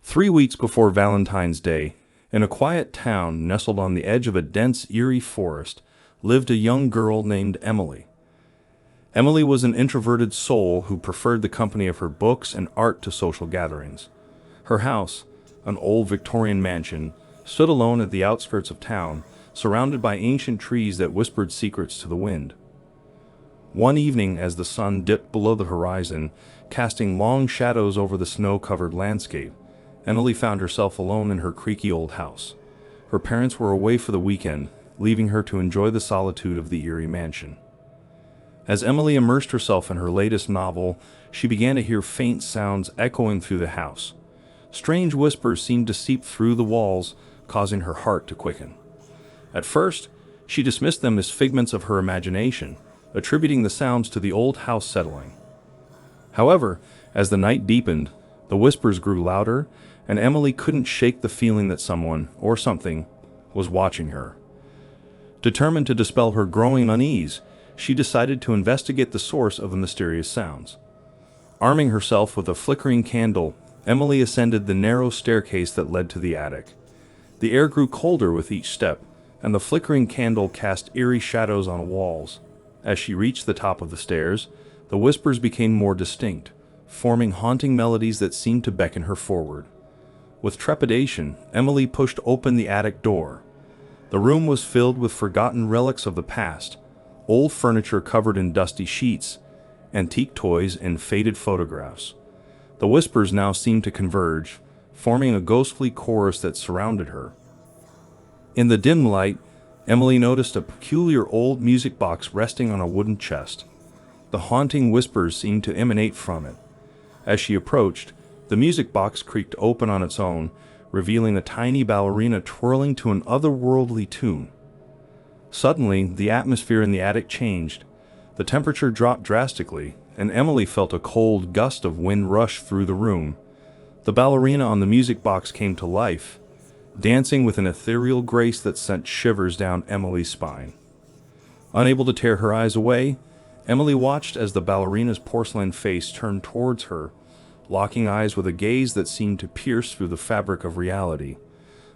3 weeks before Valentine's Day, in a quiet town nestled on the edge of a dense, eerie forest, lived a young girl named Emily. Emily was an introverted soul who preferred the company of her books and art to social gatherings. Her house, an old Victorian mansion, stood alone at the outskirts of town, surrounded by ancient trees that whispered secrets to the wind. One evening, as the sun dipped below the horizon, casting long shadows over the snow-covered landscape, Emily found herself alone in her creaky old house. Her parents were away for the weekend, leaving her to enjoy the solitude of the eerie mansion. As Emily immersed herself in her latest novel, she began to hear faint sounds echoing through the house. Strange whispers seemed to seep through the walls, causing her heart to quicken. At first, she dismissed them as figments of her imagination, attributing the sounds to the old house settling. However, as the night deepened, the whispers grew louder, and Emily couldn't shake the feeling that someone, or something, was watching her. Determined to dispel her growing unease, she decided to investigate the source of the mysterious sounds. Arming herself with a flickering candle, Emily ascended the narrow staircase that led to the attic. The air grew colder with each step, and the flickering candle cast eerie shadows on walls. As she reached the top of the stairs, the whispers became more distinct, forming haunting melodies that seemed to beckon her forward. With trepidation, Emily pushed open the attic door. The room was filled with forgotten relics of the past, old furniture covered in dusty sheets, antique toys, and faded photographs. The whispers now seemed to converge, forming a ghostly chorus that surrounded her. In the dim light, Emily noticed a peculiar old music box resting on a wooden chest. The haunting whispers seemed to emanate from it. As she approached, the music box creaked open on its own, revealing a tiny ballerina twirling to an otherworldly tune. Suddenly, the atmosphere in the attic changed. The temperature dropped drastically, and Emily felt a cold gust of wind rush through the room. The ballerina on the music box came to life, dancing with an ethereal grace that sent shivers down Emily's spine. Unable to tear her eyes away, Emily watched as the ballerina's porcelain face turned towards her, locking eyes with a gaze that seemed to pierce through the fabric of reality.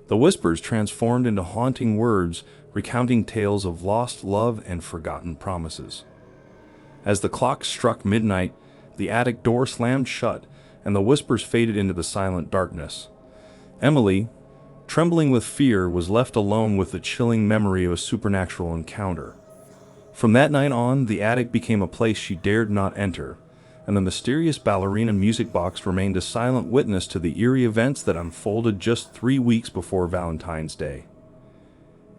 The whispers transformed into haunting words, recounting tales of lost love and forgotten promises. As the clock struck midnight, the attic door slammed shut, and the whispers faded into the silent darkness. Emily, trembling with fear, was left alone with the chilling memory of a supernatural encounter. From that night on, the attic became a place she dared not enter, and the mysterious ballerina music box remained a silent witness to the eerie events that unfolded just 3 weeks before Valentine's Day.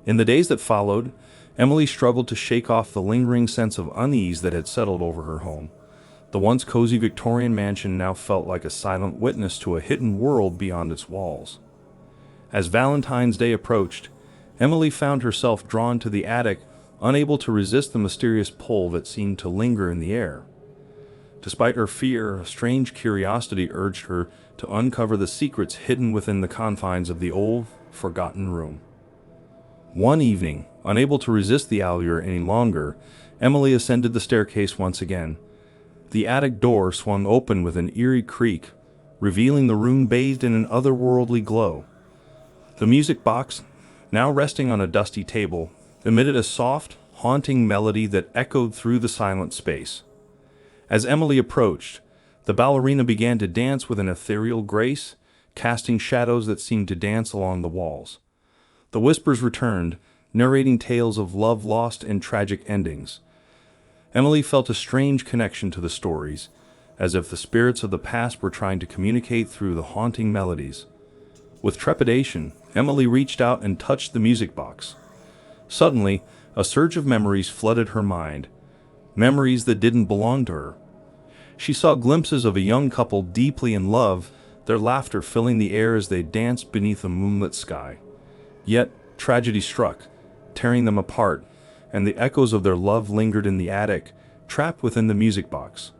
In the days that followed, Emily struggled to shake off the lingering sense of unease that had settled over her home. The once cozy Victorian mansion now felt like a silent witness to a hidden world beyond its walls. As Valentine's Day approached, Emily found herself drawn to the attic, unable to resist the mysterious pull that seemed to linger in the air. Despite her fear, a strange curiosity urged her to uncover the secrets hidden within the confines of the old, forgotten room. One evening, unable to resist the allure any longer, Emily ascended the staircase once again. The attic door swung open with an eerie creak, revealing the room bathed in an otherworldly glow. The music box, now resting on a dusty table, emitted a soft, haunting melody that echoed through the silent space. As Emily approached, the ballerina began to dance with an ethereal grace, casting shadows that seemed to dance along the walls. The whispers returned, narrating tales of love lost and tragic endings. Emily felt a strange connection to the stories, as if the spirits of the past were trying to communicate through the haunting melodies. With trepidation, Emily reached out and touched the music box. Suddenly, a surge of memories flooded her mind, memories that didn't belong to her. She saw glimpses of a young couple deeply in love, their laughter filling the air as they danced beneath a moonlit sky. Yet, tragedy struck, tearing them apart, and the echoes of their love lingered in the attic, trapped within the music box.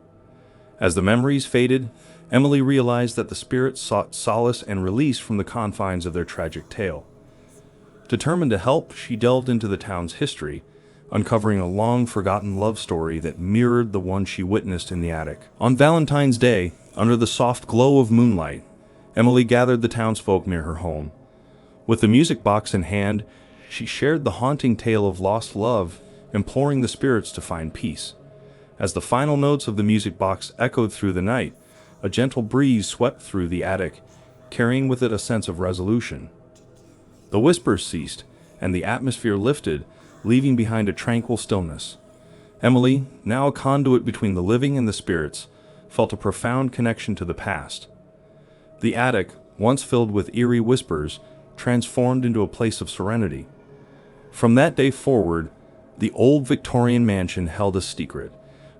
As the memories faded, Emily realized that the spirits sought solace and release from the confines of their tragic tale. Determined to help, she delved into the town's history, uncovering a long-forgotten love story that mirrored the one she witnessed in the attic. On Valentine's Day, under the soft glow of moonlight, Emily gathered the townsfolk near her home. With the music box in hand, she shared the haunting tale of lost love, imploring the spirits to find peace. As the final notes of the music box echoed through the night, a gentle breeze swept through the attic, carrying with it a sense of resolution. The whispers ceased, and the atmosphere lifted, leaving behind a tranquil stillness. Emily, now a conduit between the living and the spirits, felt a profound connection to the past. The attic, once filled with eerie whispers, transformed into a place of serenity. From that day forward, the old Victorian mansion held a secret,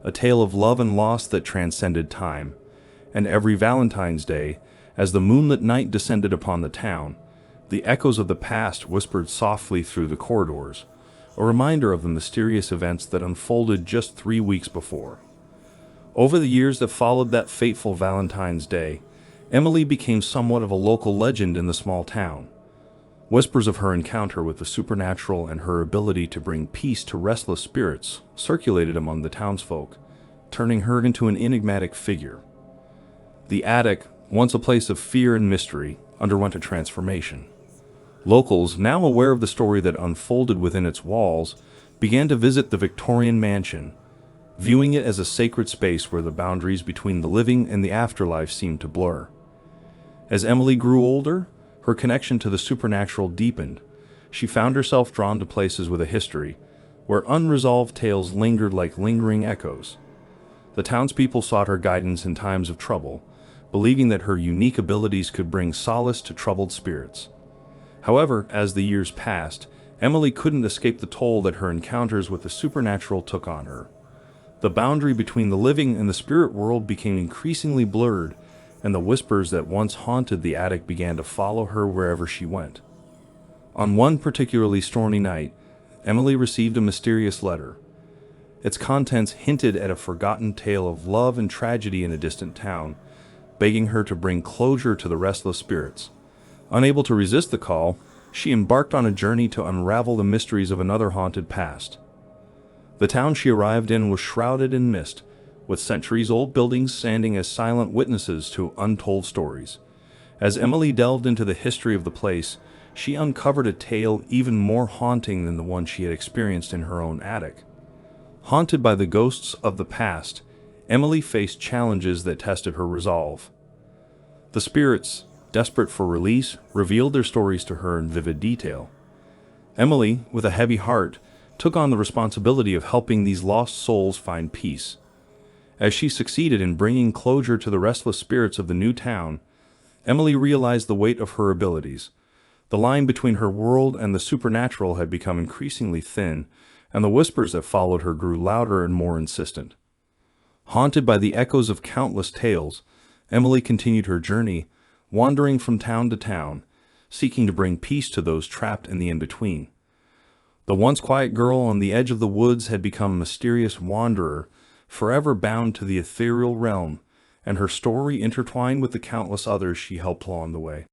a tale of love and loss that transcended time. And every Valentine's Day, as the moonlit night descended upon the town, the echoes of the past whispered softly through the corridors, a reminder of the mysterious events that unfolded just 3 weeks before. Over the years that followed that fateful Valentine's Day, Emily became somewhat of a local legend in the small town. Whispers of her encounter with the supernatural and her ability to bring peace to restless spirits circulated among the townsfolk, turning her into an enigmatic figure. The attic, once a place of fear and mystery, underwent a transformation. Locals, now aware of the story that unfolded within its walls, began to visit the Victorian mansion, viewing it as a sacred space where the boundaries between the living and the afterlife seemed to blur. As Emily grew older, her connection to the supernatural deepened. She found herself drawn to places with a history, where unresolved tales lingered like lingering echoes. The townspeople sought her guidance in times of trouble, believing that her unique abilities could bring solace to troubled spirits. However, as the years passed, Emily couldn't escape the toll that her encounters with the supernatural took on her. The boundary between the living and the spirit world became increasingly blurred, and the whispers that once haunted the attic began to follow her wherever she went. On one particularly stormy night, Emily received a mysterious letter. Its contents hinted at a forgotten tale of love and tragedy in a distant town, begging her to bring closure to the restless spirits. Unable to resist the call, she embarked on a journey to unravel the mysteries of another haunted past. The town she arrived in was shrouded in mist, with centuries-old buildings standing as silent witnesses to untold stories. As Emily delved into the history of the place, she uncovered a tale even more haunting than the one she had experienced in her own attic. Haunted by the ghosts of the past, Emily faced challenges that tested her resolve. The spirits, desperate for release, revealed their stories to her in vivid detail. Emily, with a heavy heart, took on the responsibility of helping these lost souls find peace. As she succeeded in bringing closure to the restless spirits of the new town, Emily realized the weight of her abilities. The line between her world and the supernatural had become increasingly thin, and the whispers that followed her grew louder and more insistent. Haunted by the echoes of countless tales, Emily continued her journey, wandering from town to town, seeking to bring peace to those trapped in the in-between. The once quiet girl on the edge of the woods had become a mysterious wanderer, forever bound to the ethereal realm, and her story intertwined with the countless others she helped along the way.